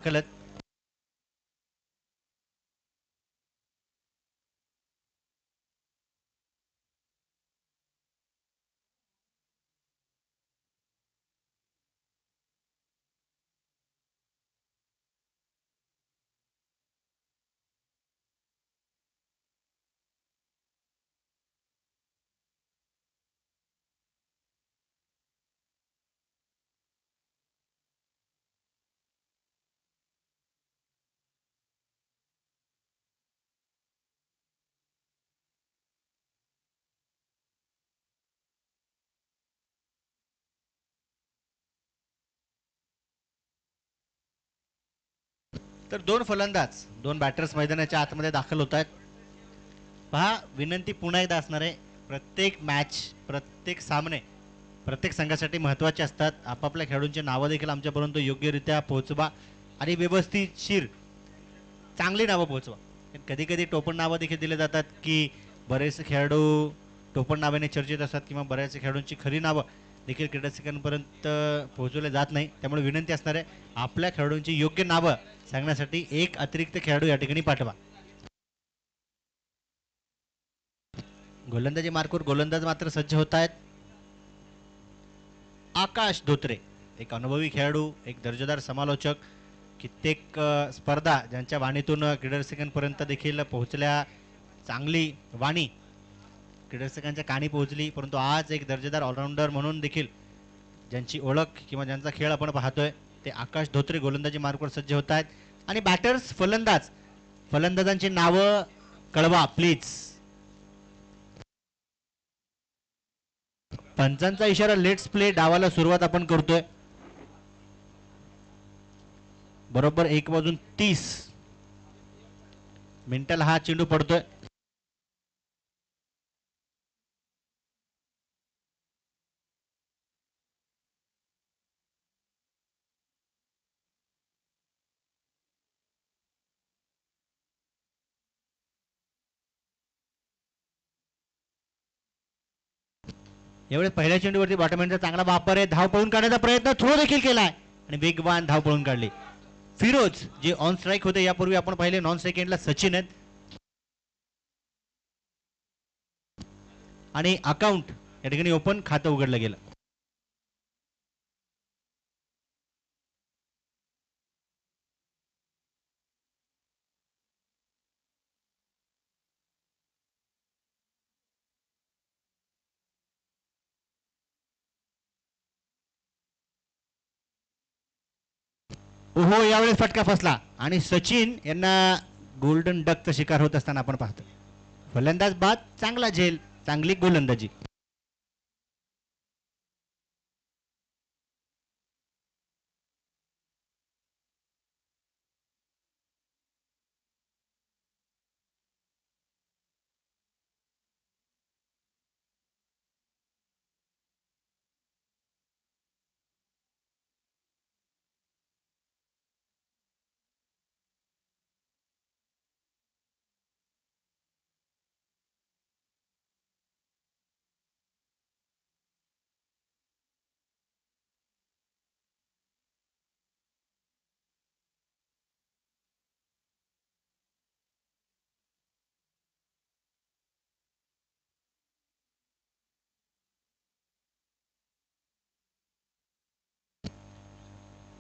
दाखल आहेत. तर दोन फलंदाज दोन बॅटर्स मैदानाच्या आतमध्ये दाखल होत आहेत. पहा, विनंती पुन्हा एकदा असणार आहे, प्रत्येक मॅच प्रत्येक सामने प्रत्येक संघासाठी महत्त्वाचे असतात. आपापल्या खेळाडूंची नावं देखील आमच्यापर्यंत योग्यरित्या पोहोचवा आणि व्यवस्थितशीर चांगली नावं पोहोचवा. कधी कधी टोपण नावं देखील दिले जातात की बरेचसे खेळाडू टोपण नावाने चर्चेत असतात किंवा बऱ्याचशा खेळाडूंची खरी नावं देखील क्रीडारसिकांपर्यंत पोहोचवले जात नाही. त्यामुळे विनंती असणार आहे, आपल्या खेळाडूंची योग्य नावं सांगण्यासाठी एक अतिरिक्त खेळाडू या ठिकाणी पाठवा. गोलंदाजी मार्कवर गोलंदाज मात्र सज्ज होत आहेत. आकाश धोत्रे, एक अनुभवी खेळाडू, एक दर्जेदार समालोचक, कित्येक स्पर्धा ज्यांच्या वाणीतून क्रीडारसिकांपर्यंत देखील पोहोचल्या, चांगली वाणी क्रीडारसिकांच्या कानी पोहोचली, परंतु आज एक दर्जेदार ऑलराऊंडर म्हणून देखील ज्यांची ओळख किंवा ज्यांचा खेळ आपण पाहतोय ते आकाश धोत्रे गोलंदाजी मार्कवर सज्ज होत आहेत. आणि बॅटर्स फलंदाजांची नावं कळवा प्लीज. पंचांचा इशारा लेट्स प्ले, डावाला सुरुवात आपण करतोय. बरोबर 1:30 मिनिटाला हा चेंडू पडतोय. एवढे पहिल्या चेंडूवरती बॉटमॅनचा चांगला वापर आहे. धाव पळून काढण्याचा प्रयत्न थ्रो देखील केलाय आणि वेगवान धाव पळून काढली. फिरोज जे ऑन स्ट्राईक होते, यापूर्वी आपण पाहिले नॉन स्ट्राईक एंडला सचिन आहेत. आणि अकाउंट या ठिकाणी ओपन, खातं उघडलं गेलं. ओहो, यावेळेस फटका फसला आणि सचिन यांना गोल्डन डकचा शिकार होत असताना आपण पाहतो. फलंदाज बाद, चांगला झेल, चांगली गोलंदाजी.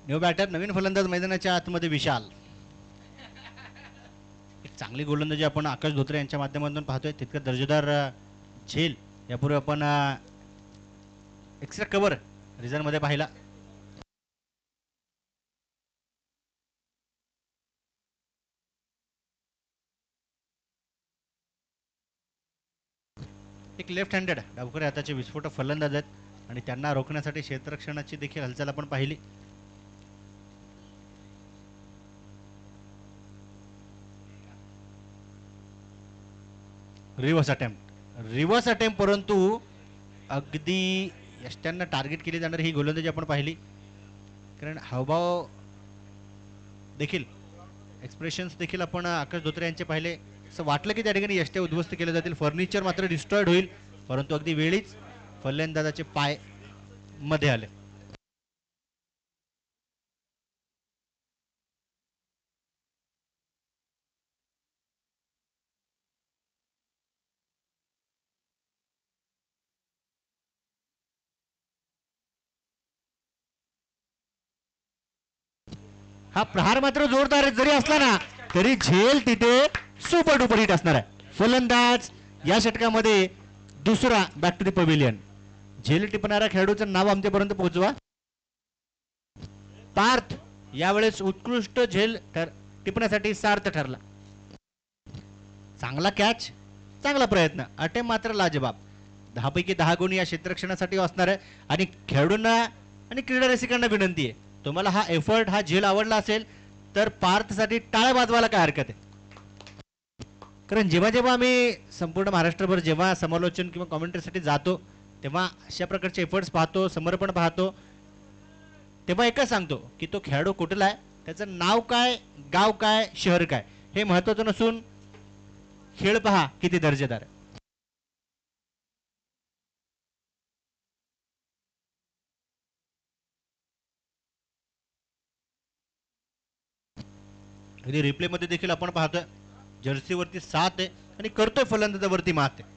न्यू बॅटर, नवीन फलंदाज मैदानाच्या आतमध्ये विशाल. एक चांगली गोलंदाजी आपण आकाश धोत्रे यांच्या माध्यमातून पाहतोय. तितकं दर्जेदार झेल यापूर्वी आपण एक्स्ट्रा कव्हर रिझन मध्ये पाहिला. एक लेफ्ट हँडेड डावखुरे हाताचे विस्फोटक फलंदाज आहेत आणि त्यांना रोखण्यासाठी क्षेत्ररक्षणाची देखील हालचाल आपण पाहिली. रिव्हर्स अटेम्प्ट, परंतु अगदी यष्ट्यांना टार्गेट केली जाणार ही गोलंदाजी आपण पाहिली. कारण हावभाव देखील, एक्सप्रेशन्स देखील आपण आकाश धोत्रे यांचे पाहिले. असं वाटलं की त्या ठिकाणी यष्ट्या उद्ध्वस्त केले जातील, फर्निचर मात्र डिस्ट्रॉयड होईल, परंतु अगदी वेळीच फलंदाजाचे पाय मध्ये आले. हा प्रहार मात्र जोरदार जरी असला ना तरी झेल तिथे सुपर डुपर हिट असणार आहे. फलंदाज या षटकामध्ये दुसरा बॅक टू द पवेलियन. झेल टिपणाऱ्या खेळाडूचं नाव आमच्यापर्यंत पोहोचवा. पार्थ यावेळेस उत्कृष्ट झेल टिपण्यासाठी सार्थ ठरला. चांगला कॅच, चांगला प्रयत्न, अटेम्प्ट मात्र लाजबाब. 10 पैकी 10 गुण या क्षेत्ररक्षणासाठी असणार आहे. आणि खेळाडूंना आणि क्रीडा रसिकांना विनंती आहे, तुम्हाला हा एफर्ट हा झेल आवडला असेल तर पार्थसाठी टाळ्या वाजवायला काय हरकत आहे. कारण जेव्हा जेव्हा आम्ही संपूर्ण महाराष्ट्रभर जेव्हा समालोचन किंवा कॉमेंट्रीसाठी जातो तेव्हा अशा प्रकारचे एफर्ट्स पाहतो, समर्पण पाहतो, तेव्हा एकच सांगतो की तो खेळाडू कुठला आहे, त्याचं नाव काय, गाव काय, शहर काय हे महत्त्वाचं नसून खेळ पहा किती दर्जेदार आहे. अगदी रिप्लेमध्ये देखील आपण पाहतोय जर्सीवरती 7 आहे आणि करतोय फलंदाजावरती मात आहे.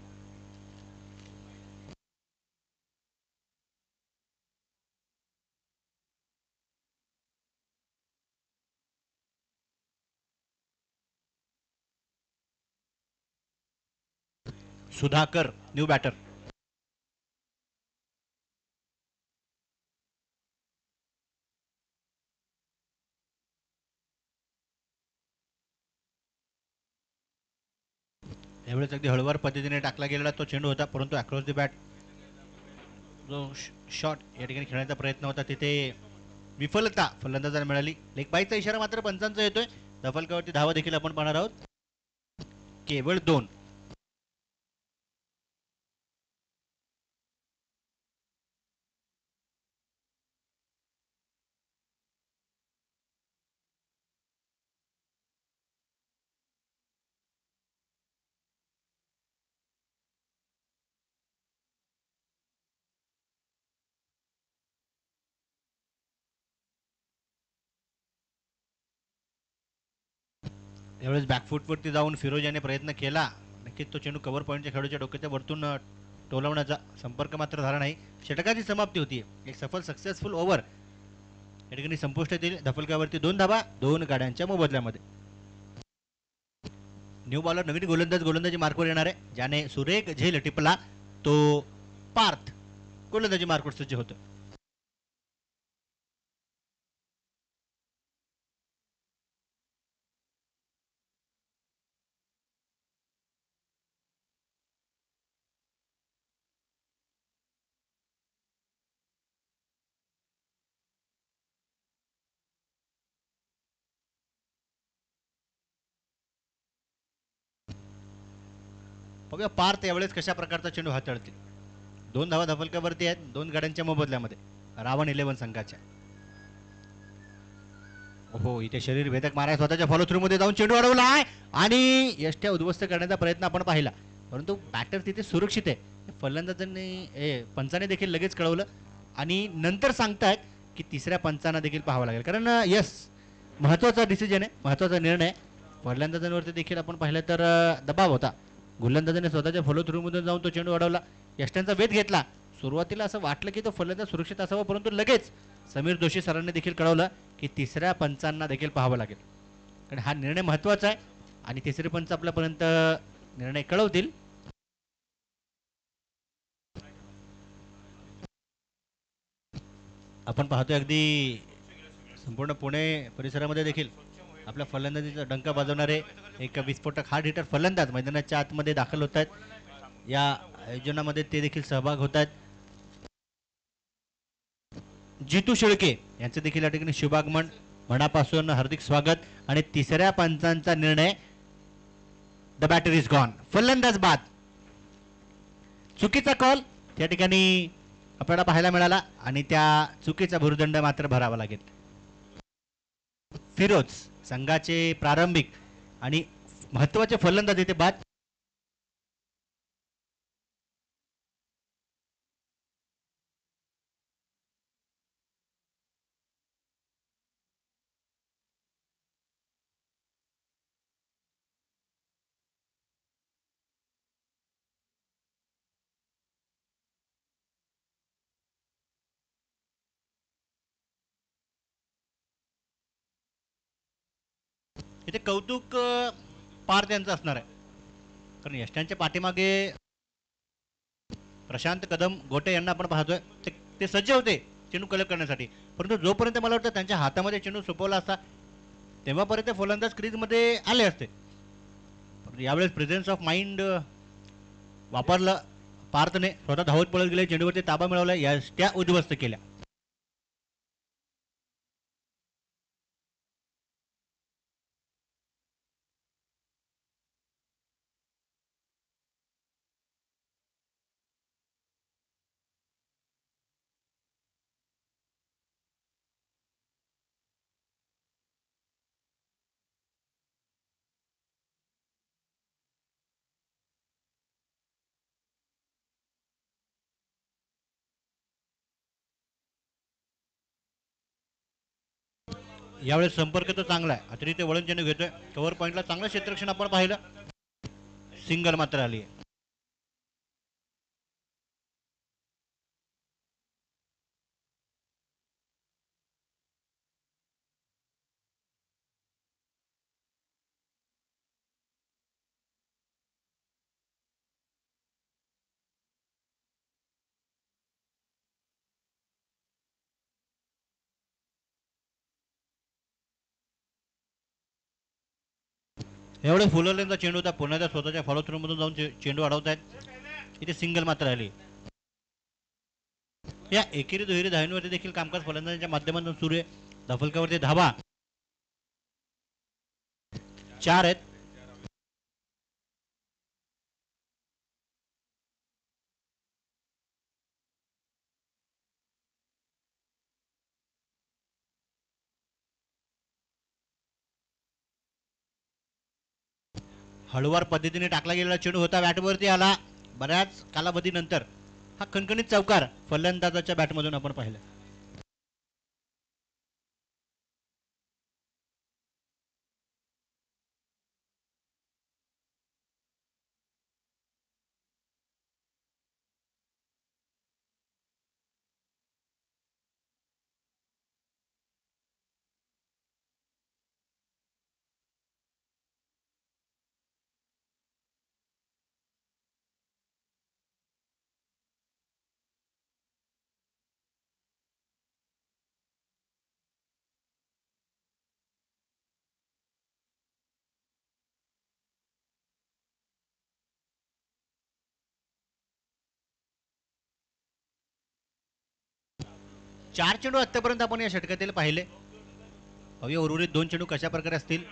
Sudhakar new batter. यावेळेस अगदी हळूवार पद्धतीने टाकला गेलेला तो चेंडू होता, परंतु अक्रॉस द बॅट जो शॉट या ठिकाणी खेळण्याचा प्रयत्न होता तिथे विफलता फलंदाजाला मिळाली. लेग बाईचा इशारा मात्र पंचांचा येतोय. दफलकावरती धावा देखील आपण पाहणार आहोत, केवळ 2. यावेळेस बॅकफूटवरती जाऊन फिरोज याने प्रयत्न केला. नक्कीच तो चेंडू कव्हर पॉईंटच्या खेळाडूच्या डोक्याच्या वरतून टोलवण्याचा संपर्क मात्र झाला नाही. षटकाची समाप्ती होती. एक सफल सक्सेसफुल ओव्हर या ठिकाणी संपुष्टात येईल. धफलकावरती 2 धावा 2 गाड्यांच्या मोबदल्यामध्ये. न्यू बॉलर नवीन गोलंदाजी मार्कवर येणार आहे. ज्याने सुरेख झेल टिपला तो पार्थ गोलंदाजी मार्कवर सज्ज होतो. बघा पार्थ यावेळेस कशा प्रकारचा चेंडू हाताळतील. 2 धावा धफलकावरती आहेत 2 गाड्यांच्या मोबदल्यामध्ये रावण 11 संघाच्या. हो इथे शरीर भेदक माराय स्वतःच्या फॉलो थ्रू मध्ये जाऊन चेंडू अडवला आहे आणि यष्ट्या उद्ध्वस्त करण्याचा प्रयत्न आपण पाहिला, परंतु बॅटर तिथे सुरक्षित आहे. फलंदाजांनी पंचाने देखील लगेच कळवलं आणि नंतर सांगतायत की तिसऱ्या पंचांना देखील पाहावं लागेल, कारण यस महत्त्वाचा डिसिजन आहे, महत्त्वाचा निर्णय आहे. फलंदाजांवरती देखील आपण पाहिलं तर दबाव होता. गोलंदाजाने स्वतःच्या फॉलो थ्रू मधून जाऊन तो चेंडू अडवला, यष्ट्यांचा वेध घेतला. सुरुवातीला असं वाटलं की तो फलंदाज सुरक्षित असावा, परंतु लगेच समीर जोशी सरांनी देखील कळवलं की तिसऱ्या पंचांना देखील पाहावं लागेल, कारण हा निर्णय महत्त्वाचा आहे आणि तिसरे पंच आपल्यापर्यंत निर्णय कळवतील. आपण पाहतोय अगदी संपूर्ण पुणे परिसरामध्ये देखील आपल्या फलंदाजीचा डंका वाजवणारे एक विस्फोटक हार्ड हिटर फलंदाज मैदानाच्या आतमध्ये दाखल होत आहेत. या आयोजनामध्ये ते देखील सहभाग होत आहेत. जितू शेळके यांचे देखील या ठिकाणी शुभागमन, मनापासून हार्दिक स्वागत. आणि तिसऱ्या पंचांचा निर्णय, द बॅटर इज गॉन, फलंदाज बाद. चुकीचा कॉल त्या ठिकाणी आपल्याला पाहायला मिळाला आणि त्या चुकीचा भुर्दंड मात्र भरावा लागेल. फिरोज संघाचे प्रारंभिक आणि महत्त्वाचे फलंदाज इथे बाद. इथे कौतुक पार त्यांचं असणार आहे, कारण यष्टांच्या पाठीमागे प्रशांत कदम गोटे यांना आपण पाहतोय, ते सज्ज होते चेंडू कलेक्ट करण्यासाठी, परंतु जोपर्यंत मला वाटतं त्यांच्या हातामध्ये चेंडू सोपवला असता तेव्हापर्यंत फलंदाज क्रीजमध्ये आले असते. यावेळेस प्रेझेन्स ऑफ माइंड वापरलं पार्थने, स्वतः धावत पळत गेले, चेंडूवरती ताबा मिळवला, यष्ट्या उद्ध्वस्त केल्या. यावेळेस संपर्क तर चांगला आहे, अतिरिक्त वळण चेंडू घेतोय, कव्हर पॉईंटला चांगलं क्षेत्ररक्षण आपण पाहिलं, सिंगल मात्र आली आहे. एवढे फुलरलेनचा चेंडू होता, पुन्हा स्वतःच्या फॉलो थ्रू मधून जाऊन चेंडू अडवत आहेत, इथे सिंगल मात्र आली. या एकेरी दुहेरी धावींवरती देखील कामकाज फलंदाजांच्या माध्यमातून सुरू आहे. धफलकावरती धाबा 4 आहेत. हळुवार पद्धतीने टाकला गेलेला चेंडू होता, बॅटवरती आला, बऱ्याच कालावधीनंतर हा खणखणीत चौकार फलंदाजाच्या बॅटमधून आपण पाहिलं. चार चेंडू आतापर्यंत आपण या षटकातील पाहिले. अवय उर्वरित 2 चेंडू कशा प्रकारे असतील.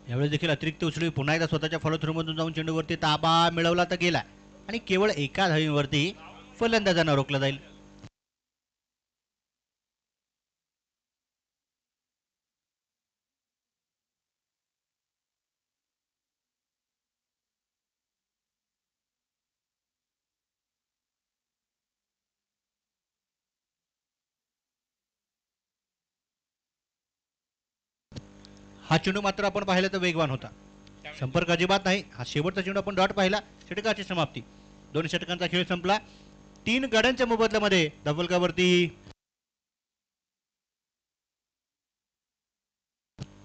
यावेळी देखील अतिरिक्त उचलून पुन्हा एकदा स्वतःच्या फॉलो थ्रू मधून जाऊन चेंडूवरती ताबा मिळवला तर गेला, आणि केवळ एका धावीवरती फलंदाजांना रोखलं जाईल. हा चेंडू मात्र आपण पाहिलं तर वेगवान होता, संपर्क अजिबात नाही. हा शेवटचा चेंडू आपण डॉट पाहिला. षटकाची समाप्ती, 2 षटकांचा खेळ संपला. 3 गड्यांच्या मोबदल्यामध्ये धबलकावरती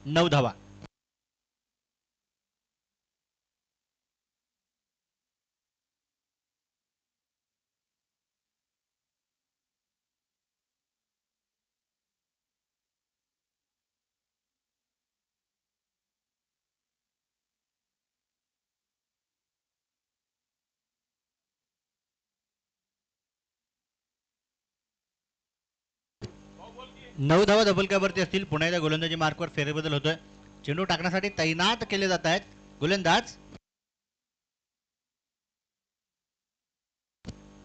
9 धावा. 9 धावा धबलकावरती असतील. पुन्हा एकदा गोलंदाजी मार्कवर फेरबदल होतोय. चेंडू टाकण्यासाठी तैनात केले जात आहेत गोलंदाज.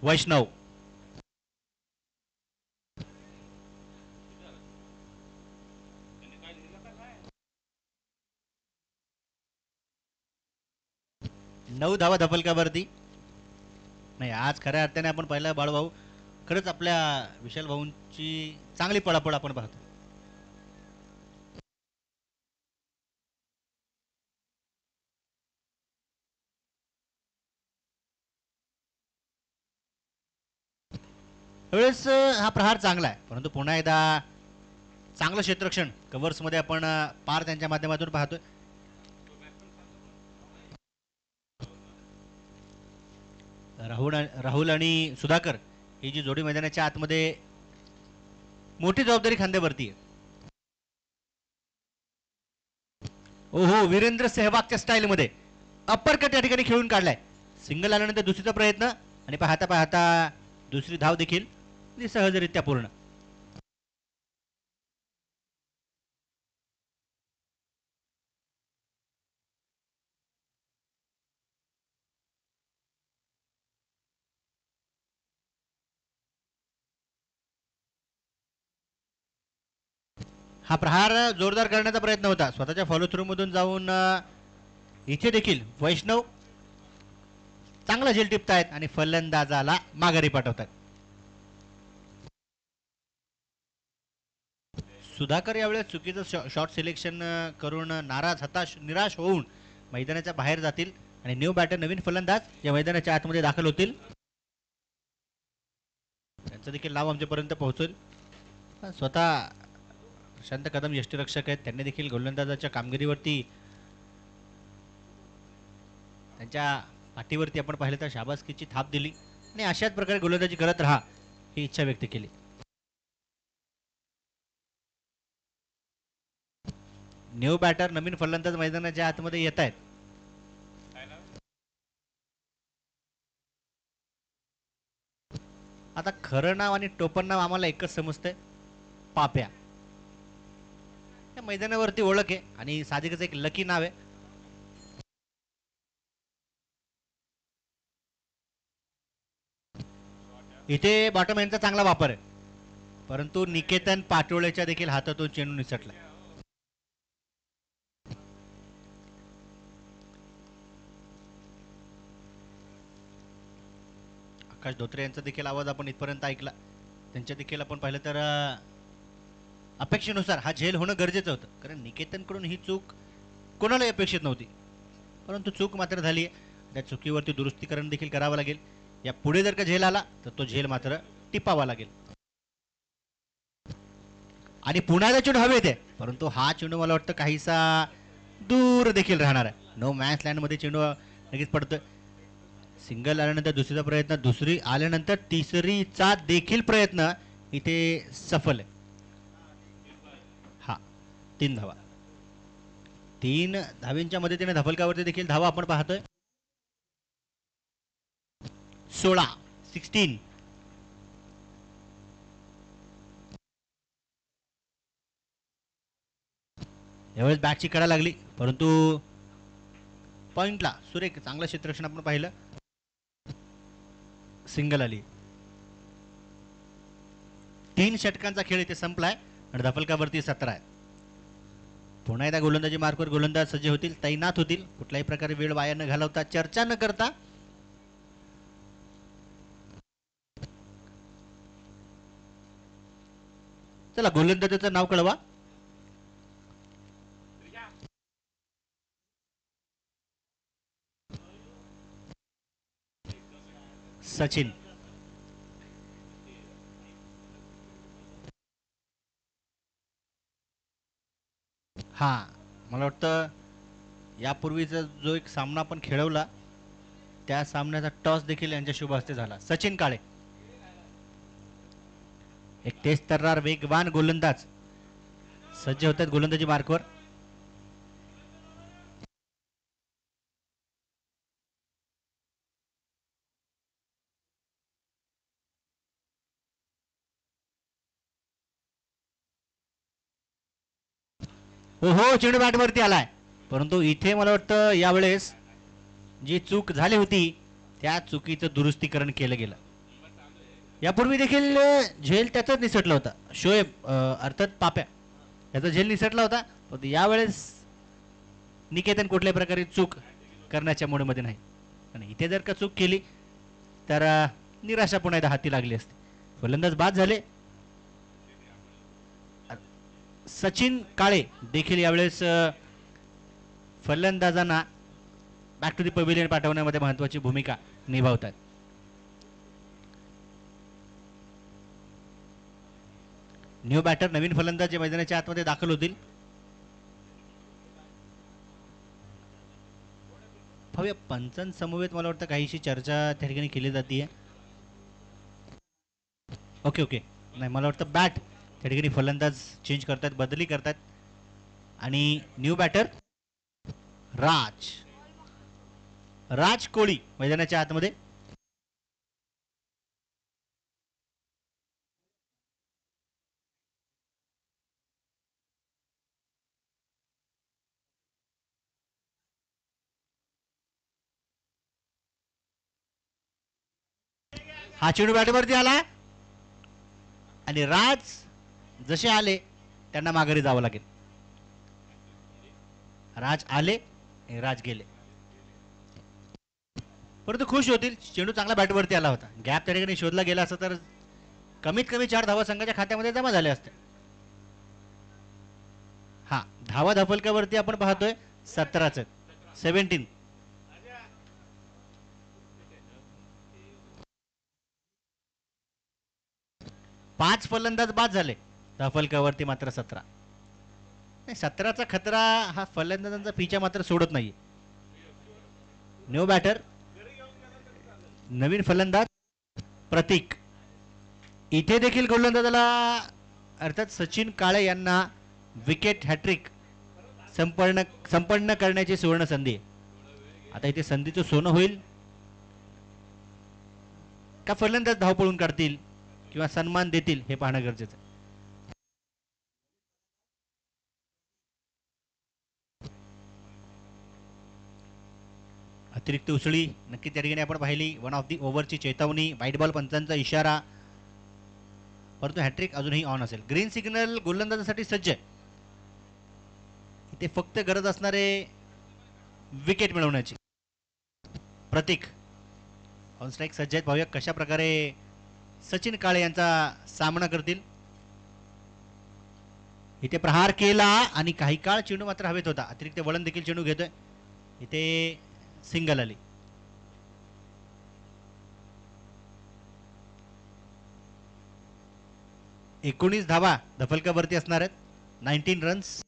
वैष्णव 9 धावा धबलकावरती. नाही, आज खऱ्या अर्थाने आपण पाहिला बाळूभाऊ, खरंच आपल्या विशाल भाऊंची चांगली पळापळ आपण पाहतो. त्यावेळेस हा प्रहार चांगला आहे, परंतु पुन्हा एकदा चांगलं क्षेत्ररक्षण कव्हर्समध्ये आपण पार त्यांच्या माध्यमातून पाहतोय. राहुल आणि सुधाकर ही जी जोडी मैदानाच्या आतमध्ये मोठी जबाबदारी खांद्यावरती आहे. ओहो, वीरेंद्र सेहवागच्या स्टाईलमध्ये अप्पर कट या ठिकाणी खेळून काढलाय. सिंगल आल्यानंतर दुसरीचा प्रयत्न आणि पाहता पाहता दुसरी धाव देखील सहजरित्या पूर्ण. हा प्रहार जोरदार करण्याचा प्रयत्न होता स्वतःच्या फॉलो थ्रू मधून जाऊन. इथे देखील वैष्णव चांगला झेल टिपतायत आणि फलंदाजाला माघारी पाठवतात. सुधाकर यावेळेस चुकीचं शॉट सिलेक्शन करून नाराज हताश निराश होऊन मैदानाच्या बाहेर जातील आणि न्यू बॅटर नवीन फलंदाज या मैदानाच्या आतमध्ये दाखल होतील. त्यांचं देखील नाव आमच्यापर्यंत पोहोचेल. स्वतः प्रशांत कदम यष्टीरक्षक आहेत, त्यांनी देखील गोलंदाजाच्या कामगिरीवरती त्यांच्या पाठीवरती आपण पाहिलं तर शाबासकीची थाप दिली आणि अशाच प्रकारे गोलंदाजी करत राहा ही इच्छा व्यक्त केली. न्यू बॅटर नवीन फलंदाज मैदानाच्या आतमध्ये येत आहेत. आता खरं नाव आणि टोपण नाव आम्हाला एकच समजतंय, पाप्या. या मैदानावरती ओळख आहे आणि साधिकच एक लकी नाव आहे. इथे बॉटम यांचा चांगला वापर आहे, परंतु निकेतन पाटोळेच्या देखील हातातून चेंडू निसटला. आकाश धोत्रे यांचा देखील आवाज आपण इथपर्यंत ऐकला. त्यांच्या देखील आपण पाहिलं तर अपेक्षेनुसार हा झेल होणं गरजेचं होतं, कारण निकेतनकडून ही चूक कोणालाही अपेक्षित नव्हती, परंतु चूक मात्र झाली. त्या चुकीवरती दुरुस्तीकरण देखील करावं लागेल. या पुढे जर का झेल आला तर तो झेल मात्र टिपावा लागेल. आणि पुन्हा चेंडू हवेत आहे, परंतु हा चेंडू मला वाटतं काहीसा दूर देखील राहणार आहे. नो मॅच लँड मध्ये चेंडू लगेच पडतोय. सिंगल आल्यानंतर दुसरीचा प्रयत्न, दुसरी आल्यानंतर तिसरीचा देखील प्रयत्न इथे सफल आहे. हा 3 धावा, 3 धावींच्या मदतीने धफलकावरती देखील धावा आपण पाहतोय. 16 यावेळेस बॅटची कडा लागली, परंतु पॉइंटला सुरेख चांगलं क्षेत्ररक्षण आपण पाहिलं. सिंगल आली. 3 षटकांचा खेळ इथे संपलाय आणि धफलकावरती 17 आहे. पुन्हा एकदा गोलंदाजी मार्कवर गोलंदाज सज्ज होतील, तैनात होतील. कुठल्याही प्रकारे वेळ वाया न घालवता, चर्चा न करता चला गोलंदाजाचं नाव कळवा. सचिन. हा मला वाटतं यापूर्वीचा जो एक सामना आपण खेळवला त्या सामन्याचा टॉस देखील यांच्या शुभ हस्ते झाला. सचिन काळे एक तेज तर्रार वेगवान गोलंदाज सज्ज होतात गोलंदाजी मार्कवर. हो चेंडू बॅटवरती आलाय, परंतु इथे मला वाटतं यावेळेस जी चूक झाली होती त्या चुकीचं दुरुस्तीकरण केलं गेलं. यापूर्वी देखील झेल त्याचाच निसटला होता. शोएब अर्थात पाप्या याचा झेल निसटला होता, परंतु यावेळेस निकेतन कुठल्याही प्रकारे चूक करण्याच्या मूडमध्ये नाही. आणि इथे जर का चूक केली तर निराशा पुन्हा एकदा हाती लागली असते. फलंदाज बाद झाले. सचिन काळे देखील यावेळेस फलंदाजांना बॅक टू दी पवेलियन पाठवण्यामध्ये महत्वाची भूमिका निभावतात. न्यू बॅटर नवीन फलंदाज जे मैदानाच्या आतमध्ये दाखल होतील. पाहूया पंचांसमवेत मला वाटतं काहीशी चर्चा त्या ठिकाणी केली जाते. ओके ओके, नाही मला वाटतं बॅट त्या ठिकाणी फलंदाज चेंज करतात, बदली करतात. आणि न्यू बॅटर राज राज कोळी मैदानाच्या आतमध्ये. हा चेंडू बॅटवरती आला आणि राज जसे आले त्यांना माघारी जावं लागेल. राज आले, राज गेले. परंतु खुश होतील, चेंडू चांगला बॅटवरती आला होता. गॅप त्या ठिकाणी शोधला गेला असता तर कमीत कमी 4 धावा संघाच्या खात्यामध्ये जमा झाल्या असत्या. हा धावा धफलक्यावरती आपण पाहतोय 17च 17. 5 फलंदाज बाद झाले, धफलक्यावरती मात्र 17. 17चा खतरा हा फलंदाजांचा पिछा मात्र सोडत नाही. न्यू बॅटर नवीन फलंदाज प्रतीक. इथे देखील गोलंदाजाला अर्थात सचिन काळे यांना विकेट हॅट्रिक संपन्न करण्याची सुवर्ण संधी. आता इथे संधीचं सोनं होईल का फलंदाज धाव पळून काढतील किंवा सन्मान देतील हे पाहणं गरजेचं आहे. अतिरिक्त उसळी नक्की त्या ठिकाणी आपण पाहिली. वन ऑफ दी ओव्हरची चेतावणी, व्हाईट बॉल पंचांचा इशारा, परंतु हॅट्रिक अजूनही ऑन असेल. ग्रीन सिग्नल गोलंदाजासाठी सज्ज आहे. इथे फक्त गरज असणारे विकेट मिळवण्याची. प्रतीक ऑन स्ट्राईक सज्ज आहेत. पाहूया कशा प्रकारे सचिन काळे यांचा सामना करतील. इथे प्रहार केला आणि काही काळ चेंडू मात्र हवेत होता. अतिरिक्त वळण देखील चेंडू घेतोय. इथे सिंगल आली. एकोणीस धावा धफलकावरती असणार आहेत. 19 रन्स.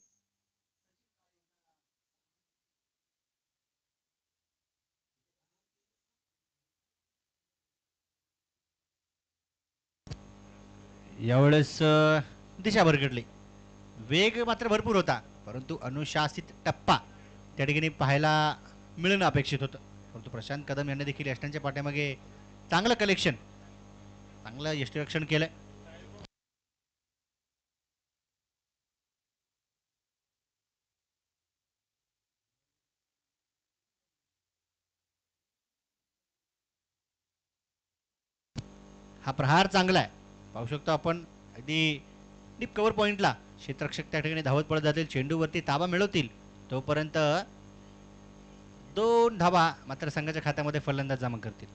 यावेळेस दिशा भरकटली. वेग मात्र भरपूर होता, परंतु अनुशासित टप्पा त्या ठिकाणी पाहायला मिळणं अपेक्षित होतं. परंतु प्रशांत कदम यांनी देखील यष्टांच्या पाठीमागे चांगलं कलेक्शन, चांगलं यष्टिरक्षण केलंय. हा प्रहार चांगला आहे, पाहू शकतो आपण. अगदी डीप कव्हर पॉइंटला क्षेत्ररक्षक त्या ठिकाणी धावत पडत जातील, चेंडूवरती ताबा मिळवतील. तोपर्यंत 2 धावा मात्र संघाच्या खात्यामध्ये फलंदाज जमा करतील.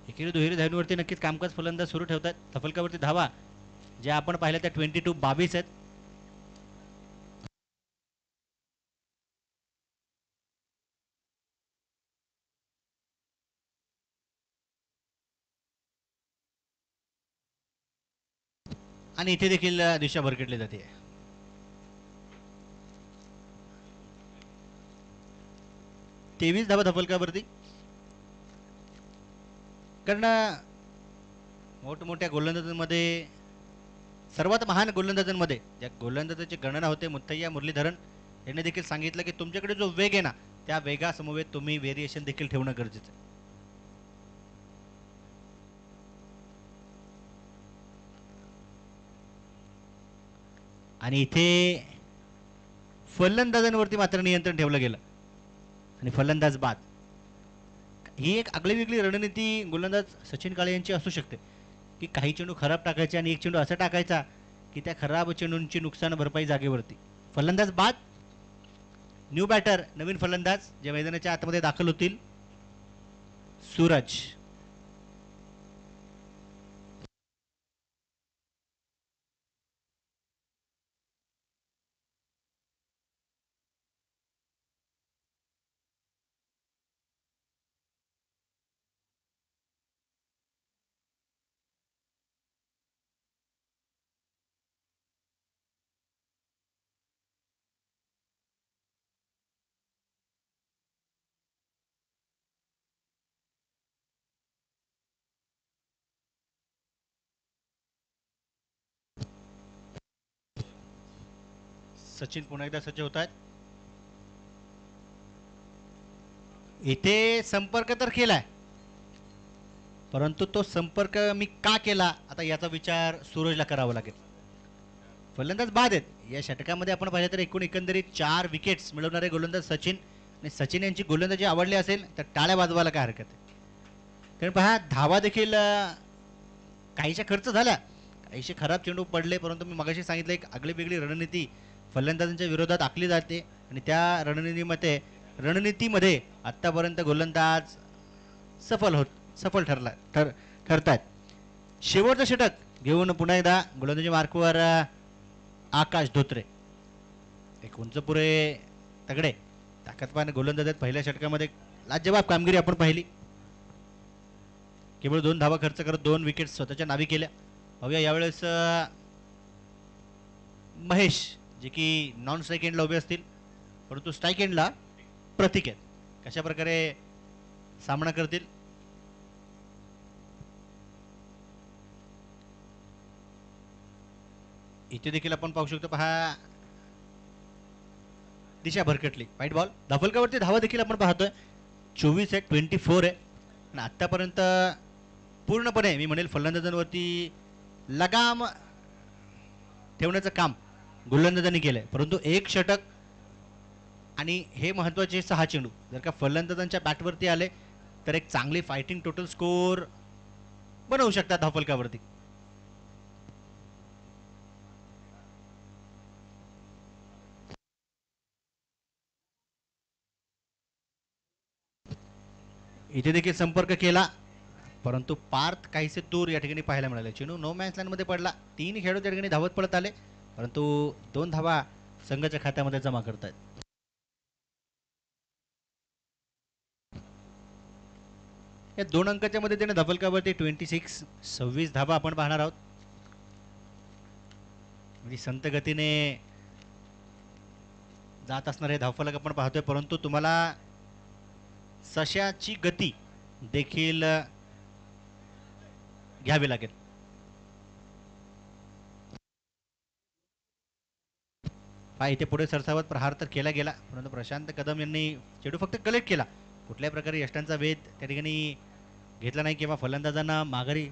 एकेरी दुहेरी धावांवरती नक्कीच कामकाज फलंदाज सुरू ठेवतात. धफलकावरती धावा ज्या आपण पाहिल्या त्या 22 आहेत. आणि इथे देखील दिशा भरकटली जाते. तेवीस धावा धफलकावरती. कारण मोठमोठ्या गोलंदाजांमध्ये, सर्वात महान गोलंदाजांमध्ये ज्या गोलंदाजाची गणना होते, मुथय्या मुरलीधरन यांनी देखील सांगितलं की तुमच्याकडे जो वेग आहे ना, त्या वेगासमवेत तुम्ही व्हेरिएशन देखील ठेवणं गरजेचं आहे. आणि इथे फलंदाजांवरती मात्र नियंत्रण ठेवलं गेलं आणि फलंदाज बाद. ही एक आगळीवेगळी रणनीती गोलंदाज सचिन काळे यांची असू शकते की काही चेंडू खराब टाकायचे आणि एक चेंडू असा टाकायचा की त्या खराब चेंडूंची नुकसान भरपाई जागेवरती. फलंदाज बाद. न्यू बॅटर नवीन फलंदाज जे मैदानाच्या आतमध्ये दाखल होतील, सूरज. सचिन पुन्हा एकदा सज्ज होत आहेत. इथे संपर्क तर केलाय, परंतु तो संपर्क मी का केला आता याचा विचार सूरजला करावा लागेल. फलंदाज बाद आहेत. या षटकामध्ये आपण पाहिलं तर एकंदरीत 4 विकेट्स मिळवणारे गोलंदाज सचिन, आणि सचिन यांची गोलंदाजी आवडली असेल तर टाळ्या वाजवायला काय हरकत आहे. कारण पहा धावा देखील काहीशा खर्च झाल्या, काहीशे खराब चेंडू पडले, परंतु मी मगाशी सांगितलं एक आगळी वेगळी रणनीती फलंदाजांच्या विरोधात आखली जाते आणि त्या रणनीतीमध्ये आत्तापर्यंत गोलंदाज सफल ठरतायत. शेवटचं षटक घेऊन पुन्हा एकदा गोलंदाजी मार्कवर आकाश धोत्रे. एक उंच पुरे तगडे ताकदवान गोलंदाज आहेत. पहिल्या षटकामध्ये लाजवाब कामगिरी आपण पाहिली. केवळ 2 धावा खर्च करत 2 विकेट स्वतःच्या नावी केल्या. पाहूया यावेळेस महेश जे की नॉन स्ट्राईक एंडला उभे असतील, परंतु स्ट्राईक एंडला प्रतीक आहेत. कशा प्रकारे सामना करतील. इथे देखील आपण पाहू शकतो. पहा दिशा भरकटली, व्हाईट बॉल. धाफलकावरती धावा देखील आपण पाहतोय 24 आहे, 24 आहे. आणि आत्तापर्यंत पूर्णपणे मी म्हणेल फलंदाजांवरती लगाम ठेवण्याचं काम गोलंदाजांनी केलंय. परंतु एक षटक आणि हे महत्त्वाचे 6 चेंडू जर का फलंदाजांच्या बॅटवरती आले तर एक चांगली फायटिंग टोटल स्कोर बनवू शकतात धावफलकावरती. इथे देखील संपर्क केला, परंतु पार्थ काहीसे दूर या ठिकाणी पाहायला मिळाले. चेंडू नो मॅच लाईन मध्ये पडला. 3 खेळाडू त्या ठिकाणी धावत पडत आले, परंतु 2 धावा संघाच्या खात्यामध्ये जमा करतायत. या 2 अंकाच्या मदतीने धावफलकावरती 26 धावा आपण पाहणार आहोत. म्हणजे संत गतीने जात असणारे धावफलक आपण पाहतोय, परंतु तुम्हाला सश्याची गती देखील घ्यावी लागेल. इथे पुढे सरसावत प्रहार तर केला गेला, परंतु प्रशांत कदम यांनी चेंडू फक्त कलेक्ट केला. कुठल्याही प्रकारे यष्टांचा वेध त्या ठिकाणी घेतला नाही किंवा फलंदाजांना माघारी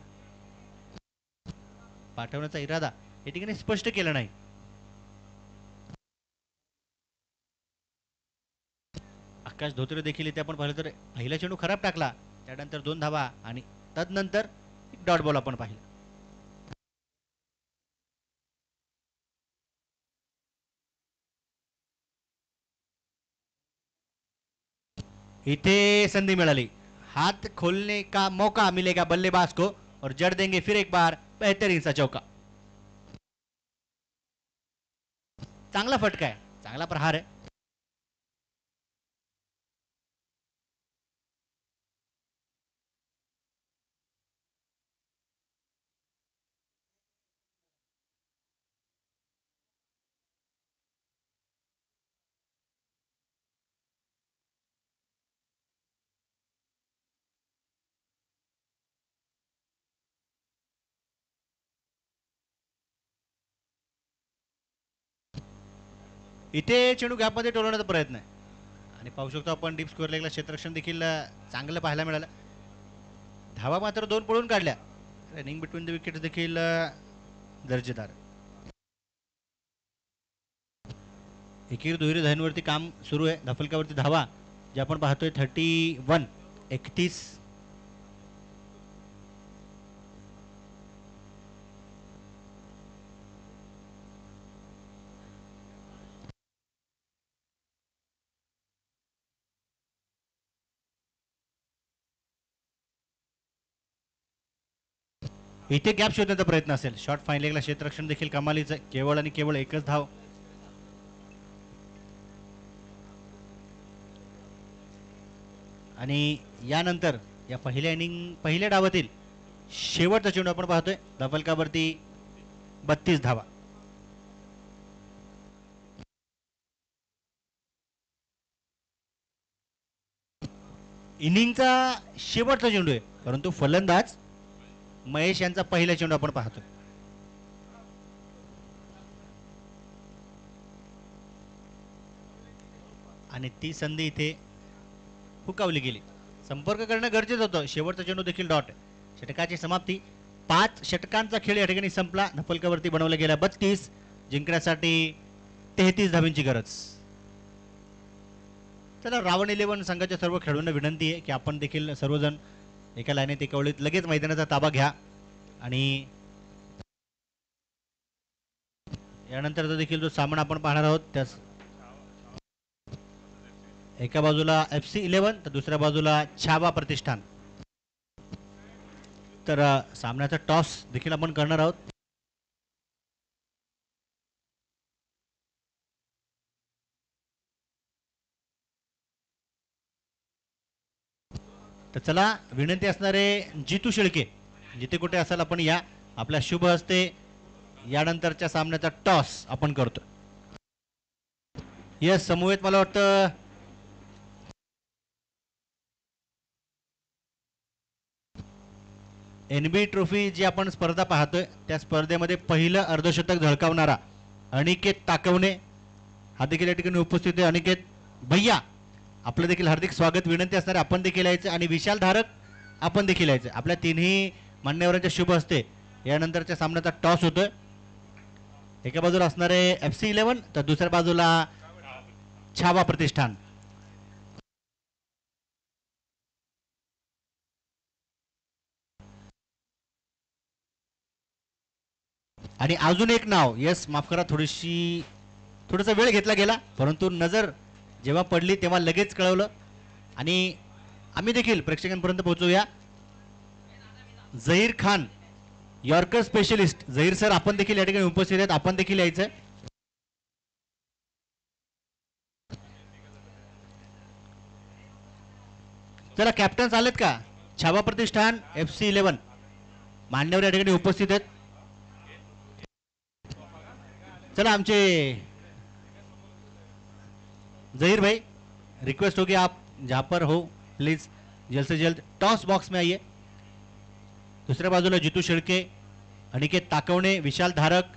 पाठवण्याचा इरादा या ठिकाणी स्पष्ट केला नाही. आकाश धोत्रे देखील इथे आपण पाहिलं तर पहिला चेंडू खराब टाकला, त्यानंतर 2 धावा आणि तदनंतर एक डॉट बॉल आपण पाहिला. इथे संधी मिळाली. हात खोलने का मौका मिलेगा बल्लेबाज को और जड़ देंगे फिर एक बार बेहतरीन सा चौका. चांगला फटका आहे, चांगला प्रहार आहे. इथे चेंडू गॅपमध्ये टोलवण्याचा प्रयत्न आहे आणि पाहू शकतो आपण डीप स्कोअर लेगला क्षेत्ररक्षण देखील चांगलं पाहायला मिळालं. धावा मात्र 2 पळून काढल्या. रनिंग बिटवीन द विकेट्स देखील दर्जेदार. एकीर दुहेरी धावांवरती काम सुरू आहे. धावफलकावरती धावा जे आपण पाहतोय 31. इथे गॅप शोधण्याचा प्रयत्न असेल. शॉर्ट फाईन लेगला क्षेत्ररक्षण देखील कमालीचं, केवळ आणि केवळ एकच धाव. आणि यानंतर या पहिल्या डावातील शेवटचा चेंडू आपण पाहतोय. धावफलकावरती 32 धावा. इनिंगचा शेवटचा चेंडू आहे, परंतु फलंदाज महेश यांचा पहिला चेंडू आपण पाहतो. आणि ती संधी इथे हुकावली गेली. संपर्क करणं गरजेचं होतं. शेवटचा चेंडू देखील डॉट. षटकाची समाप्ती. 5 षटकांचा खेळ या ठिकाणी संपला. नफलकावरती बनवला गेला 32. जिंकण्यासाठी 33 धावींची गरज. चला, रावण 11 संघाच्या सर्व खेळाडूंना विनंती आहे की आपण देखील सर्वजण एका लाईनीत एका ओळीत लगेच मैदानाचा ताबा घ्या आणि यानंतरचा देखील जो सामना आपण पाहणार आहोत त्यास एका बाजूला FC 11 तर दुसऱ्या बाजूला छावा प्रतिष्ठान. तर सामन्याचा टॉस देखील आपण करणार आहोत. तर चला, विनंती असणारे जितू शेळके, जिथे कुठे असाल आपण या. आपल्या शुभ हस्ते यानंतरच्या सामन्याचा टॉस आपण करतो. यस, समूहेत मला वाटतं NB ट्रॉफी जी आपण स्पर्धा पाहतोय त्या स्पर्धेमध्ये पहिलं अर्धशतक झळकावणारा अनिकेत ताकवणे हा देखील या ठिकाणी उपस्थित आहे. अनिकेत भैया, आपलं देखील हार्दिक स्वागत. विनंती असणारे आपण देखील यायचं आणि विशाल धारक आपण देखील यायचं. आपल्या तिन्ही मान्यवरांच्या शुभ हस्ते यानंतरच्या सामन्याचा टॉस होतोय. एका बाजूला असणारे FC 11 तर दुसऱ्या बाजूला छावा प्रतिष्ठान. आणि अजून एक नाव, यस माफ करा, थोडासा वेळ घेतला गेला, परंतु नजर जेव्हा पडली तेव्हा लगेच कळवलं आणि आम्ही देखील प्रेक्षकांपर्यंत पोहोचूया. Zaheer Khan, yorker specialist. Zaheer sir आपण देखील या ठिकाणी उपस्थित आहेत, आपण देखील यायचं. चला, कॅप्टन्स आलेत का? छावा प्रतिष्ठान, FC 11 मान्यवर या ठिकाणी उपस्थित आहेत. चला, आमचे जहीर भाई, रिक्वेस्ट होगी आप जहां पर हो प्लीज जल्द से जल्द टॉस बॉक्स में आइए. दुसऱ्या बाजूला जितू शेळके, अनिकेत ताकवणे, विशाल धारक.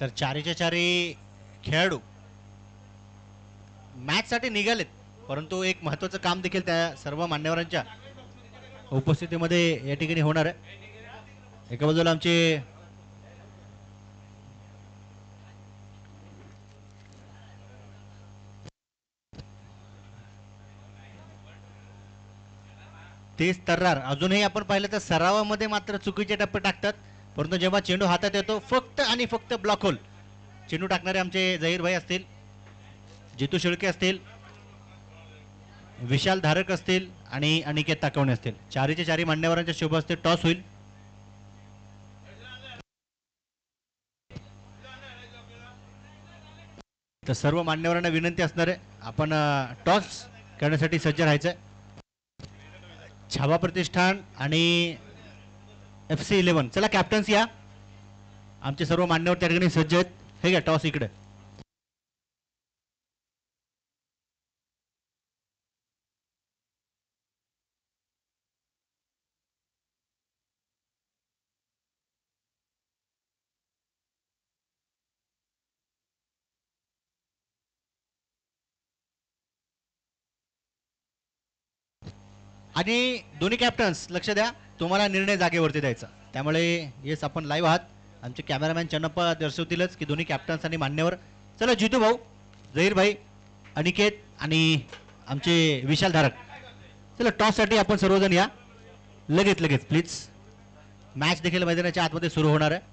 तर चारीच्या चारी खेळाडू मॅच साठी निघालेत, परंतु एक महत्वाचं काम देखील त्या सर्व मान्यवरांच्या उपस्थितीमध्ये या ठिकाणी होणार आहे. एका बाजूला आमचे तेच तर्रार. अजूनही आपण पाहिलं तर सरावामध्ये मात्र चुकीचे टप्पे टाकतात, परंतु जेव्हा चेंडू हातात येतो फक्त आणि फक्त ब्लॉक होल. चेंडू टाकणारे आमचे झहीर भाई असतील, जितू शेळके असतील, विशाल धारक असतील आणि अनिकेत ताकवणे असतील. चारीच्या चारी मान्यवरांच्या शुभ हस्ते टॉस होईल. तर सर्व मान्यवरांना विनंती असणार आहे आपण टॉस करण्यासाठी सज्ज राहायचं. छावा प्रतिष्ठान आणि FC 11. चला कॅप्टन्स या, आमचे सर्व मान्यवर त्या ठिकाणी सज्ज आहेत. हे घ्या टॉस इकडे. आणि दोन्ही कॅप्टन्स लक्ष द्या, तुम्हाला निर्णय जागेवरती द्यायचा, त्यामुळे येस आपण लाईव्ह आहात. आमचे कॅमेरामॅन चन्नप्पा दर्शवतीलच की दोन्ही कॅप्टन्स आणि मान्यवर. चला जितू भाऊ, झहीर भाई, अनिकेत आणि आमचे विशाल धारक, चला टॉस साठी आपण सर्वजण या लगेच लगेच प्लीज. मॅच देखील मैदानाच्या आतमध्ये सुरू होणार आहे.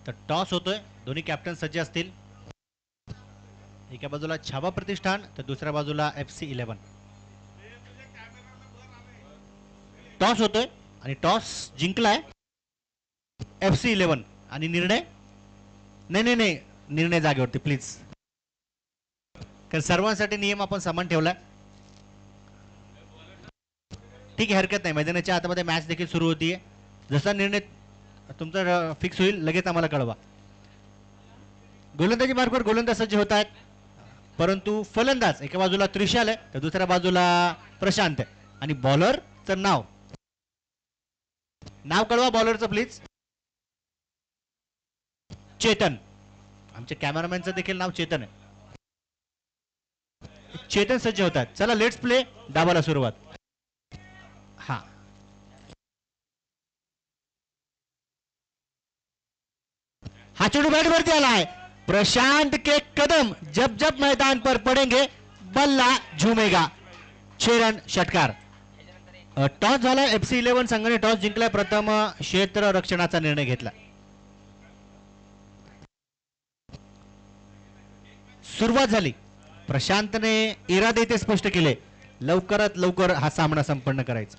तर टॉस होतोय, दोन्ही कॅप्टन सज्ज असतील. एका बाजूला छावा प्रतिष्ठान तर दुसऱ्या बाजूला FC11. टॉस होतोय आणि टॉस जिंकलाय FC11. आणि निर्णय नाही नाही नाही निर्णय जागेवरती प्लीज, कारण सर्वांसाठी नियम आपण समान ठेवलाय. ठीक आहे, हरकत नाही. मैदानाच्या आतमध्ये मॅच देखील सुरू होतीये. जसा निर्णय तुमचा फिक्स होईल लगेच आम्हाला कळवा. गोलंदाजी मार्गावर गोलंदाज सज्ज होत आहेत, परंतु फलंदाज एका बाजूला त्रिशाल आहे तर दुसऱ्या बाजूला प्रशांत आहे. आणि बॉलरचं नाव कळवा बॉलरचं प्लीज. चेतन. आमच्या कॅमेरामॅनचं देखील नाव चेतन आहे. चेतन सज्ज होतात. चला लेट्स प्ले. डावाला सुरुवात. हा हा चेंडू बॅट वरती आलाय. प्रशांत के कदम जब जब मैदान पर पडेंगे बल्ला झूमेगा. 6 रन षटकार. टॉस झाला. FC11 संघाने टॉस जिंकलाय. प्रथम क्षेत्र रक्षणाचा निर्णय घेतला. सुरुवात झाली. प्रशांतने इरादे ते स्पष्ट केले, लवकरात लवकर हा सामना संपन्न करायचा.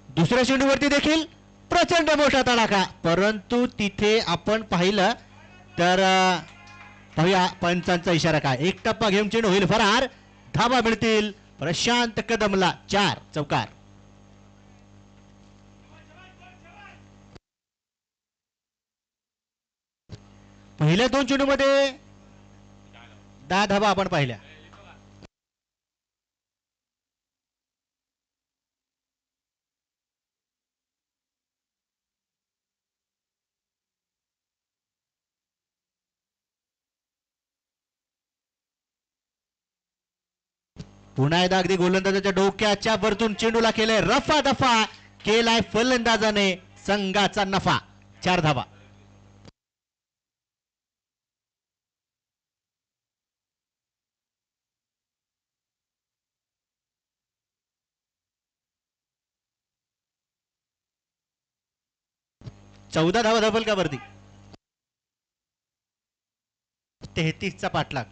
दुसऱ्या चेंडूवरती देखील प्रचंड मोठा तडाखा, परंतु तिथे आपण पाहिलं तर पाहूया पंचांचा इशारा काय. एक टप्पा घेऊन चेंडू होईल फरार. धाबा मिळतील प्रशांत कदमला. 4 चौकार. पहिल्या 2 चेंडूमध्ये 10 धाबा आपण पाहिल्या. पुन्हा एकदा अगदी गोलंदाजाच्या डोक्याच्या वरतून चेंडूला केलंय रफा दफा. केलाय फलंदाजाने. संघाचा नफा. 4 धाबा. चौदा धावा धबल का वरती. 33चा पाठलाग.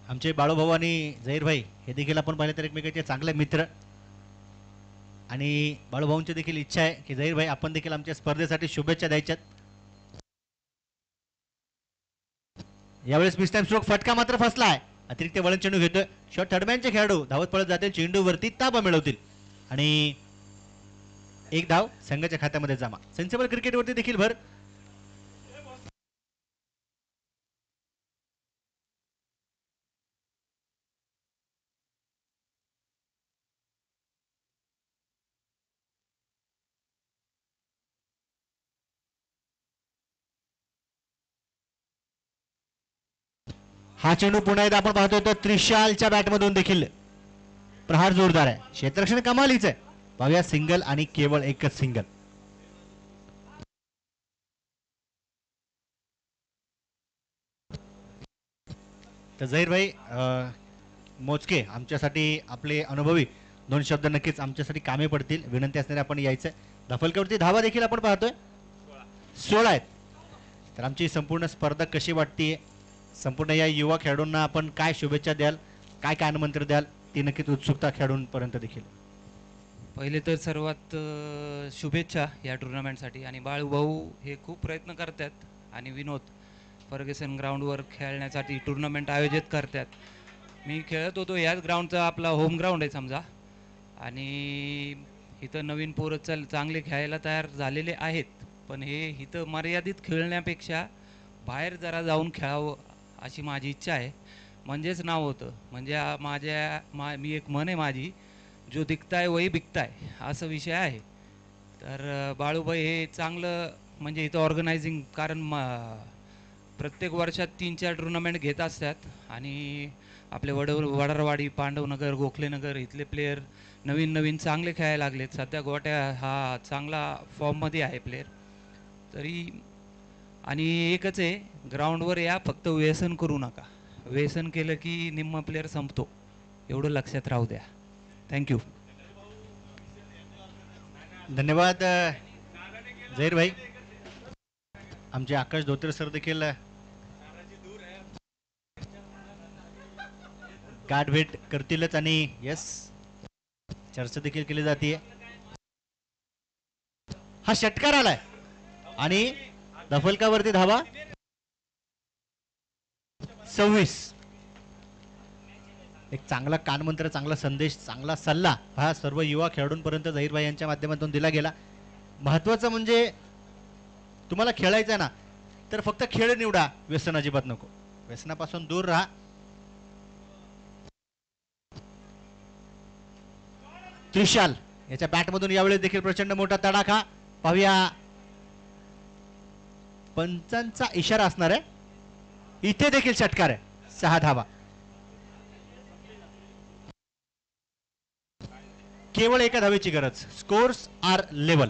आमचे बाळूभाऊ आणि झहीर भाई हे देखील आपण पाहिले तर एकमेकांचे चांगले मित्र. आणि बाळूभाऊंची देखील इच्छा आहे की झहीर भाई आपण देखील आमच्या स्पर्धेसाठी शुभेच्छा द्यायच्यात. यावेळेस मिस टाइम स्ट्रोक फटका मात्र फसलाय. अतिरिक्त वळण चेंडू घेतोय. शॉट थर्डमॅनचे खेळाडू धावत पळत जातील, चेंडूवरती ताबा मिळवतील आणि 1 धाव संघाच्या खात्यामध्ये जमा. सेन्सिबल क्रिकेटवरती देखील भर. हा चेंडू पुन्हा एकदा आपण पाहतोय तर त्रिशालच्या बॅटमधून देखील प्रहार जोरदार आहे. क्षेत्ररक्षण कमालीच आहे. पाहूया सिंगल आणि केवळ एकच सिंगल. तर झहीर भाई मोजके आमच्यासाठी आपले अनुभवी 2 शब्द नक्कीच आमच्यासाठी कामे पडतील. विनंती असणारे आपण यायचंय. धफलकेवरती धावा देखील आपण पाहतोय 16 आहेत. तर आमची संपूर्ण स्पर्धा कशी वाटते, संपूर्ण या युवा खेळाडूंना आपण काय शुभेच्छा द्याल, काय कानमंत्र द्याल, ती नक्कीच उत्सुकता खेळाडूंपर्यंत देखील. पहिले तर सर्वात शुभेच्छा या टुर्नामेंटसाठी. आणि बाळूभाऊ हे खूप प्रयत्न करतात आणि विनोद फर्ग्युसन ग्राउंडवर खेळण्यासाठी टुर्नामेंट आयोजित करतात. मी खेळत होतो याच ग्राउंडचा आपला होम ग्राउंड आहे समजा. आणि इथं नवीन पोरं चांगले खेळायला तयार झालेले आहेत, पण हे इथं मर्यादित खेळण्यापेक्षा बाहेर जरा जाऊन खेळावं अशी माझी इच्छा आहे. म्हणजेच नाव होतं. म्हणजे मी एक म्हण आहे माझी, जो दिखता है वही बिकता है, असा विषय आहे. तर बाळूभाई हे चांगलं म्हणजे इथं ऑर्गनायझिंग, कारण प्रत्येक वर्षात 3-4 टुर्नामेंट घेत असतात. आणि आपले वडरवाडी, पांडवनगर, गोखलेनगर इथले प्लेयर नवीन नवीन चांगले खेळायला लागलेत. सध्या गोट्या हा चांगला फॉर्ममध्ये आहे प्लेयर तरी. आणि एकच आहे, ग्राउंडवर या, फक्त व्यसन करू नका. व्यसन केलं की निम्मा प्लेयर संपतो. एवढं लक्षात राहू द्या. थँक्यू. धन्यवाद झहीर भाई. आमचे आकाश धोत्रे सर देखील गाठ भेट करतीलच आणि यस चर्चा देखील केली जाते. हा षटकार आलाय आणि दफलकावरती धावा 26. एक चांगला कानमंत्र, चांगला संदेश, चांगला सल्ला हा सर्व युवा खेळाडूंपर्यंत झहीर भाई यांच्या माध्यमातून दिला गेला. महत्वाचं म्हणजे तुम्हाला खेळायचं ना तर फक्त खेळ निवडा, व्यसन अजिबात नको. व्यसनापासून दूर राहा. त्रिशाल याच्या बॅटमधून यावेळी देखील प्रचंड मोठा तडाखा. पाहूया पंचांचा इशारा असणार आहे. इथे देखील षटकार आहे. 6 धावा. केवळ एका धावेची गरज. Scores are level.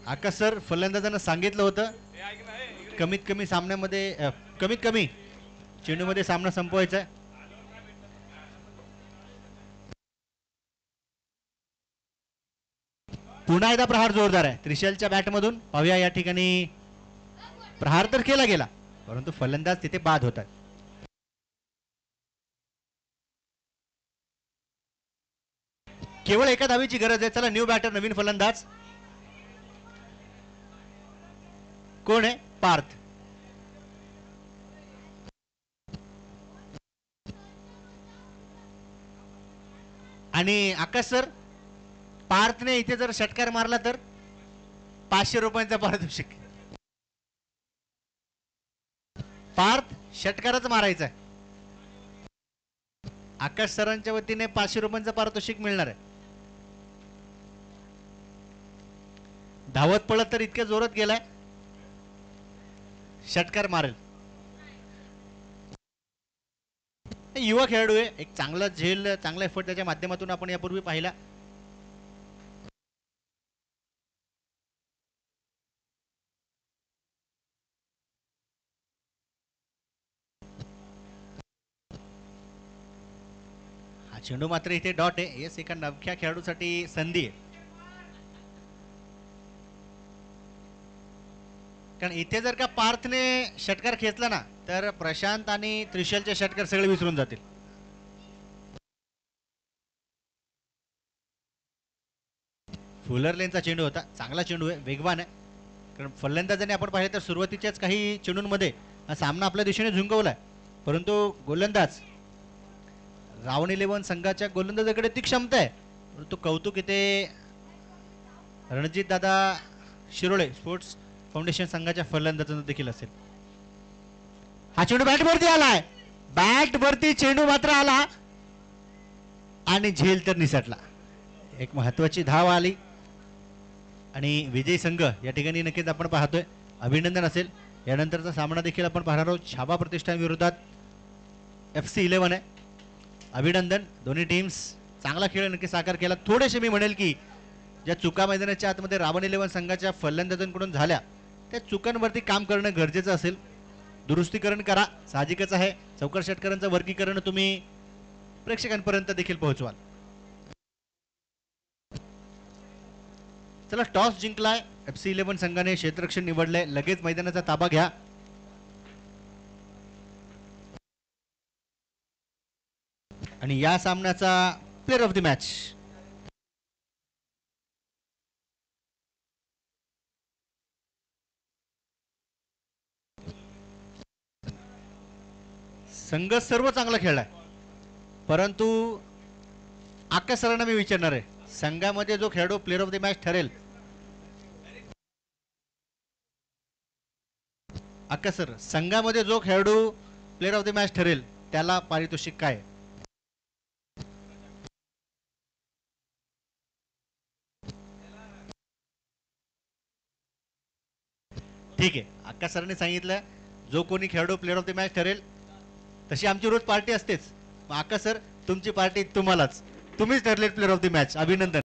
Akash sir फलंदाजांना सांगितलं होतं कमीत कमी सामन्यामध्ये कमीत कमी चेंडूमध्ये सामना संपवायचा आहे. पुन्हा एकदा प्रहार जोरदार आहे त्रिशलच्या बॅटमधून. पाहूया या ठिकाणी प्रहार तर केला गेला परंतु फलंदाज तिथे बाद होतात. केवळ एका धावेची गरज आहे. चला न्यू बॅटर, नवीन फलंदाज कोण आहे? पार्थ. आणि आकाश सर पार्थने इथे जर षटकार मारला तर 500 रुपयांचा पारितोषिक. पार्थ षटकारच मारायचा आहे. आकाश सरांच्या वतीने 500 रुपयांचा पारितोषिक मिळणार आहे. धावत पळत तर इतक्या जोरात गेलाय षटकार मारेल. युवा खेळाडू आहे. एक चांगला झेल, चांगला एफर्ट त्याच्या माध्यमातून आपण यापूर्वी पाहिला. हा चेंडू मात्र इथे डॉट आहे. येस, एका नवख्या खेळाडूसाठी संधी आहे. कारण इथे जर का पार्थने षटकार खेचला ना तर प्रशांत आणि त्रिशलचे षटकार सगळे विसरून जातील. फुलर लेनचा चेंडू होता. चांगला चेंडू आहे, वेगवान आहे. कारण फलंदाजाने आपण पाहिलं तर सुरुवातीच्याच काही चेंडूंमध्ये हा सामना आपल्या दिशेने झुंकवलाय. परंतु गोलंदाज रावण 11 संघाच्या गोलंदाजाकडे ती क्षमता आहे. परंतु कौतुक इथे रणजित दादा शिरोळे स्पोर्ट्स फाउंडेशन संघाच्या फलंदाजांना देखील असेल. हा चेंडू बॅटवरती आलाय. बॅटवरती चेंडू मात्र आला आणि झेल तर निसटला. एक महत्वाची धाव आली आणि विजय संघ या ठिकाणी नक्कीच आपण पाहतोय. अभिनंदन असेल. यानंतरचा सामना देखील आपण पाहणार आहोत. छाबा प्रतिष्ठान विरोधात FC 11 आहे. अभिनंदन. दोन्ही टीम्स चांगला खेळ नक्की साकार केला. थोडेसे मी म्हणेल की ज्या चुका मैदानाच्या आतमध्ये रावण 11 संघाच्या फलंदाजांकडून झाल्या त्या चुकांवरती काम करणं गरजेचं असेल. दुरुस्तीकरण करा, साहजिकच आहे. चौकार षटकारांचं वर्गीकरण तुम्ही प्रेक्षकांपर्यंत देखील पोहोचवाल. चला, टॉस जिंकलाय FC 11 संघाने. क्षेत्ररक्षण निवडलंय. लगेच मैदानाचा ताबा घ्या. आणि या सामन्याचा प्लेयर ऑफ द मॅच संघ सर्व चांगला खेळलाय. परंतु आकाश सरांना मी विचारणार आहे, संघामध्ये जो खेळाडू प्लेयर ऑफ द मॅच ठरेल, आकाश सर, संघामध्ये जो खेळाडू प्लेयर ऑफ द मॅच ठरेल त्याला पारितोषिक काय? ठीक आहे, आकाश सरांनी सांगितलं जो कोणी खेळाडू प्लेयर ऑफ द मॅच ठरेल, तशी आमची रोज पार्टी असतेच. आकाश सर, तुमची पार्टी तुम्हालाच. तुम्हीच ठरले प्लेयर ऑफ द मॅच. अभिनंदन.